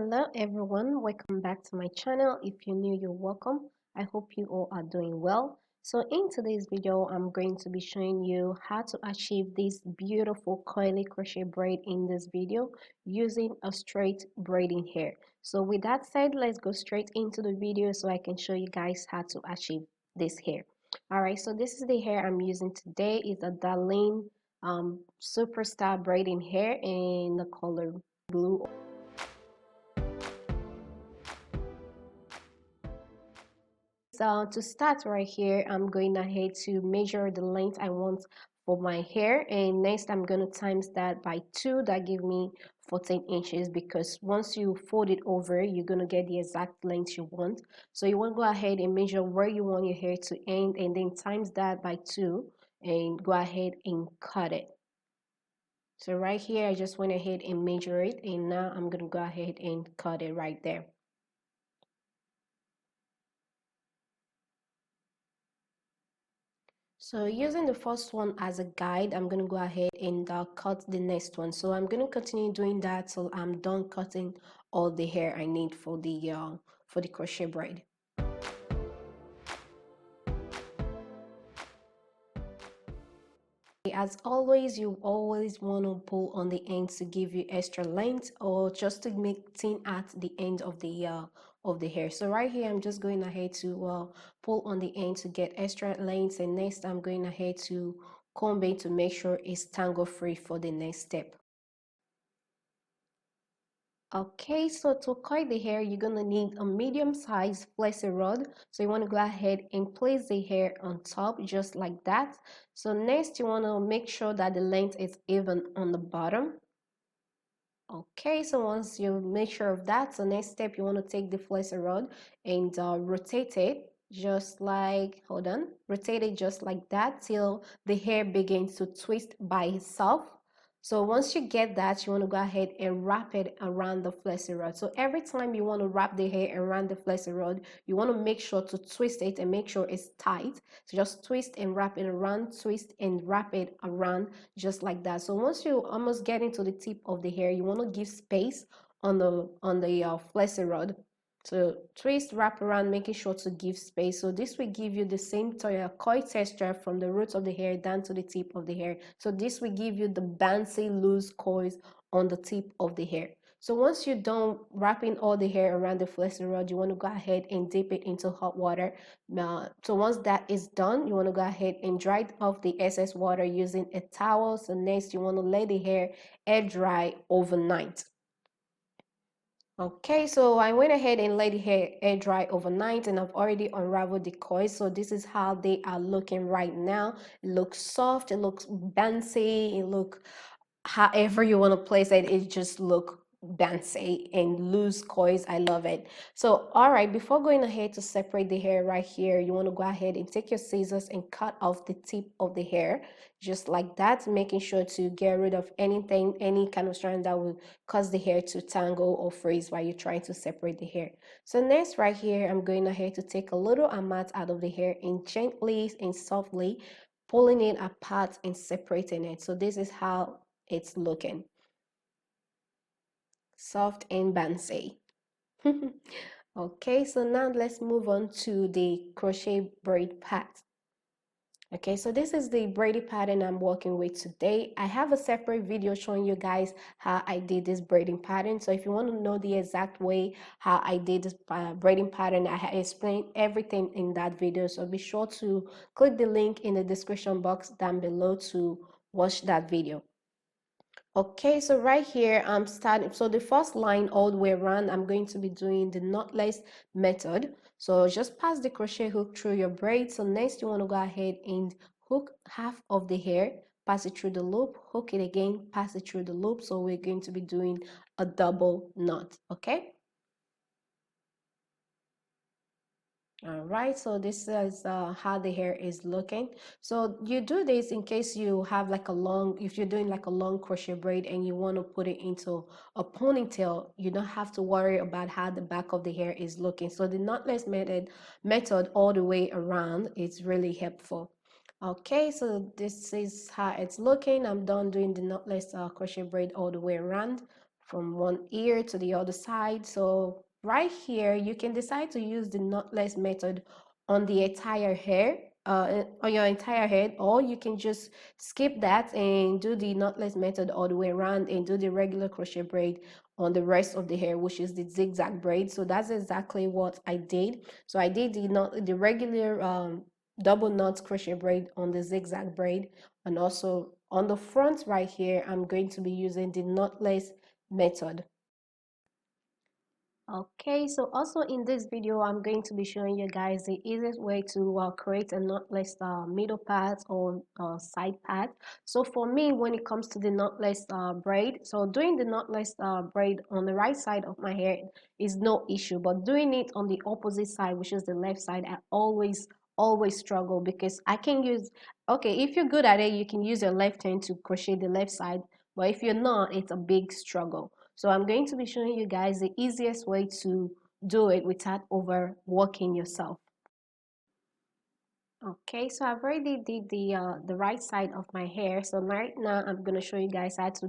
Hello everyone, welcome back to my channel. If you're new, you're welcome. I hope you all are doing well. So in today's video, I'm going to be showing you how to achieve this beautiful coily crochet braid in this video using a straight braiding hair. So with that said, let's go straight into the video so I can show you guys how to achieve this hair. Alright, so this is the hair I'm using today. It's a Darlene Superstar braiding hair in the color blue. So to start right here, I'm going ahead to measure the length I want for my hair, and next I'm going to times that by 2. That give me 14 inches, because once you fold it over, you're going to get the exact length you want. So you want to go ahead and measure where you want your hair to end, and then times that by 2 and go ahead and cut it. So right here, I just went ahead and measure it, and now I'm going to go ahead and cut it right there. So using the first one as a guide, I'm going to go ahead and cut the next one. So I'm going to continue doing that till I'm done cutting all the hair I need for the crochet braid. As always, you always want to pull on the end to give you extra length, or just to make thin at the end of the hair. So right here, I'm just going ahead to pull on the end to get extra length, and next I'm going ahead to comb it to make sure it's tangle free for the next step. Okay, so to coil the hair, you're gonna need a medium-sized Flexi-Rod. So you want to go ahead and place the hair on top just like that. So next, you want to make sure that the length is even on the bottom. Okay, so once you make sure of that, so next step, you want to take the Flexi-Rod and rotate it just like, rotate it just like that till the hair begins to twist by itself. So once you get that, you want to go ahead and wrap it around the Flexi-Rod. So every time you want to wrap the hair around the Flexi-Rod, you want to make sure to twist it and make sure it's tight. So just twist and wrap it around, twist and wrap it around just like that. So once you almost get into the tip of the hair, you want to give space on the Flexi-Rod. So twist, wrap around, making sure to give space. So this will give you the same coil texture from the roots of the hair down to the tip of the hair. So this will give you the bouncy loose coils on the tip of the hair. So once you're done wrapping all the hair around the Flexi-Rod, you want to go ahead and dip it into hot water. So once that is done, you want to go ahead and dry off the excess water using a towel. So next, you want to let the hair air dry overnight. Okay, so I went ahead and let the hair air dry overnight, and I've already unraveled the coils. So this is how they are looking right now. It looks soft, it looks bouncy, it looks however you want to place it, it just look bouncy and loose coils. I love it. So all right, before going ahead to separate the hair right here, you want to go ahead and take your scissors and cut off the tip of the hair just like that, making sure to get rid of anything, any kind of strand that will cause the hair to tangle or freeze while you're trying to separate the hair. So next right here, I'm going ahead to take a little amount out of the hair and gently and softly pulling it apart and separating it. So this is how it's looking, soft and bouncy. Okay, so now let's move on to the crochet braid part. Okay, so this is the braiding pattern I'm working with today. I have a separate video showing you guys how I did this braiding pattern. So if you want to know the exact way how I did this braiding pattern, I explained everything in that video. So be sure to click the link in the description box down below to watch that video. Okay, so right here I'm starting, so the first line all the way around, I'm going to be doing the knotless method. So just pass the crochet hook through your braid. So next you want to go ahead and hook half of the hair, pass it through the loop, hook it again, pass it through the loop. So we're going to be doing a double knot. Okay, all right, so this is how the hair is looking. So you do this in case you have like a long, if you're doing like a long crochet braid and you want to put it into a ponytail, you don't have to worry about how the back of the hair is looking. So the knotless method all the way around is really helpful. Okay, so this is how it's looking. I'm done doing the knotless crochet braid all the way around. from one ear to the other side. So right here, you can decide to use the knotless method on the entire hair, on your entire head, or you can just skip that and do the knotless method all the way around and do the regular crochet braid on the rest of the hair, which is the zigzag braid. So that's exactly what I did. So I did the regular double knot crochet braid on the zigzag braid, and also on the front right here I'm going to be using the knotless method. Okay, so also in this video, I'm going to be showing you guys the easiest way to create a knotless middle part or side part. So for me, when it comes to the knotless braid, so doing the knotless braid on the right side of my hair is no issue, but doing it on the opposite side, which is the left side, I always struggle because I can use, okay, if you're good at it, you can use your left hand to crochet the left side, but if you're not, it's a big struggle. So I'm going to be showing you guys the easiest way to do it without overworking yourself. Okay, so I've already did the right side of my hair. So right now I'm gonna show you guys how to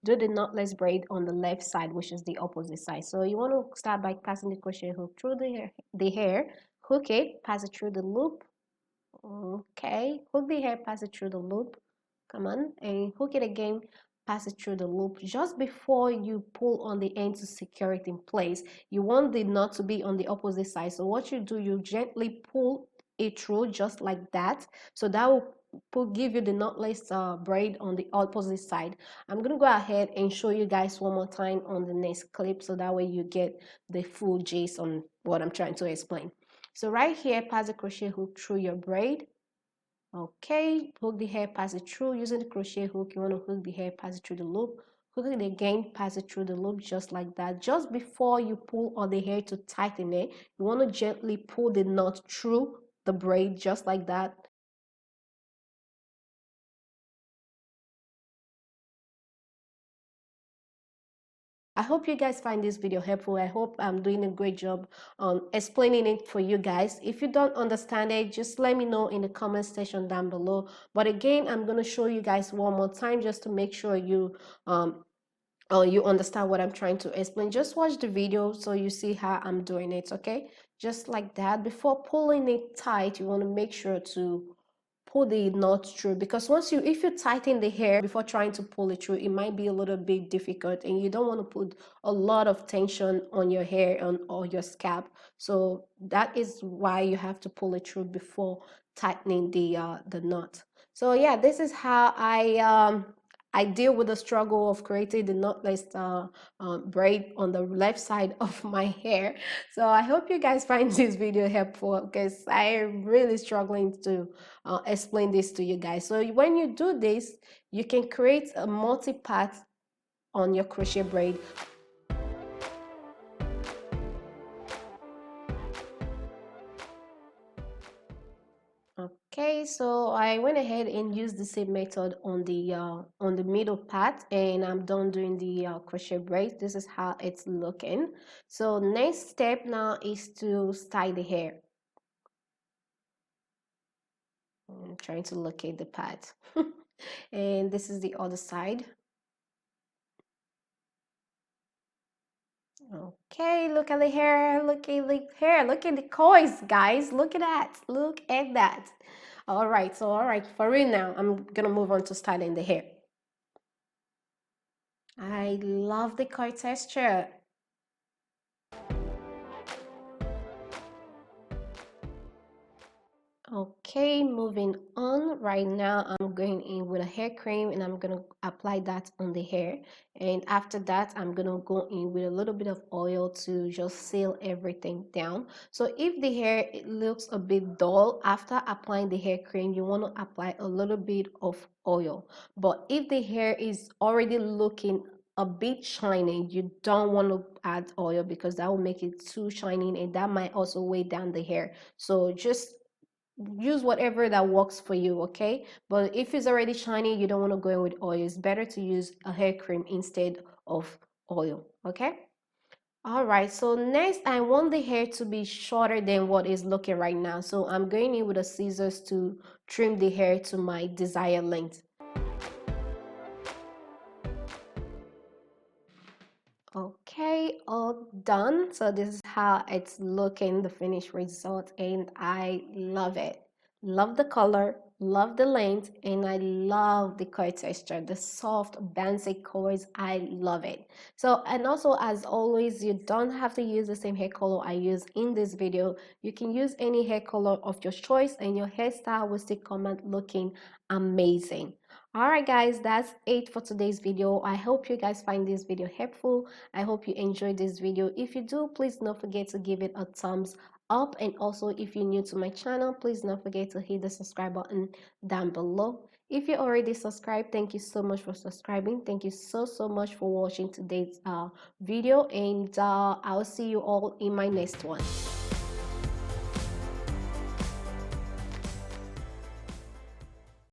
do the knotless braid on the left side, which is the opposite side. So you want to start by passing the crochet hook through the hair, hook it, pass it through the loop. Okay, hook the hair, pass it through the loop. Come on, and hook it again, pass it through the loop. Just before you pull on the end to secure it in place, you want the knot to be on the opposite side. So what you do, you gently pull it through just like that. So that will give you the knotless braid on the opposite side. I'm gonna go ahead and show you guys one more time on the next clip, so that way you get the full gist on what I'm trying to explain. So right here, pass the crochet hook through your braid. Okay, hook the hair, pass it through. Using the crochet hook, you want to hook the hair, pass it through the loop. Hook it again, pass it through the loop just like that. Just before you pull on the hair to tighten it, you want to gently pull the knot through the braid just like that. I hope you guys find this video helpful. I hope I'm doing a great job on explaining it for you guys. If you don't understand it, just let me know in the comment section down below. But again, I'm going to show you guys one more time just to make sure you understand what I'm trying to explain. Just watch the video so you see how I'm doing it, okay? Just like that. Before pulling it tight, you want to make sure to pull the knot through, because if you tighten the hair before trying to pull it through, it might be a little bit difficult and you don't want to put a lot of tension on your hair or your scalp. So that is why you have to pull it through before tightening the knot. So yeah, this is how I deal with the struggle of creating the knotless braid on the left side of my hair. So I hope you guys find this video helpful, because I'm really struggling to explain this to you guys. So when you do this, you can create a multi-part on your crochet braid. Okay, so I went ahead and used the same method on the middle part, and I'm done doing the crochet braids. This is how it's looking. So next step now is to style the hair. I'm trying to locate the part. And this is the other side. Okay, look at the hair, look at the hair, look at the coils, guys. Look at that, look at that. All right, so all right, for real now, I'm gonna move on to styling the hair. I love the coil texture. Okay, moving on. Right now I'm going in with a hair cream and I'm gonna apply that on the hair, and after that I'm gonna go in with a little bit of oil to just seal everything down. So if the hair it looks a bit dull after applying the hair cream, you want to apply a little bit of oil. But if the hair is already looking a bit shiny, you don't want to add oil, because that will make it too shiny and that might also weigh down the hair. So just use whatever that works for you, okay? But if it's already shiny, you don't want to go in with oil. It's better to use a hair cream instead of oil, okay? All right, so next I want the hair to be shorter than what is looking right now. So I'm going in with the scissors to trim the hair to my desired length. basically all done. So this is how it's looking, the finished result, and I love it. Love the color, love the length, and I love the coil texture, the soft bouncy coils. I love it. So, and also as always, you don't have to use the same hair color I use in this video. You can use any hair color of your choice and your hairstyle will still come out looking amazing. Alright guys, that's it for today's video. I hope you guys find this video helpful. I hope you enjoyed this video. If you do, please don't forget to give it a thumbs up, and also if you're new to my channel, please don't forget to hit the subscribe button down below. If you already subscribed, thank you so much for subscribing. Thank you so much for watching today's video, and I'll see you all in my next one.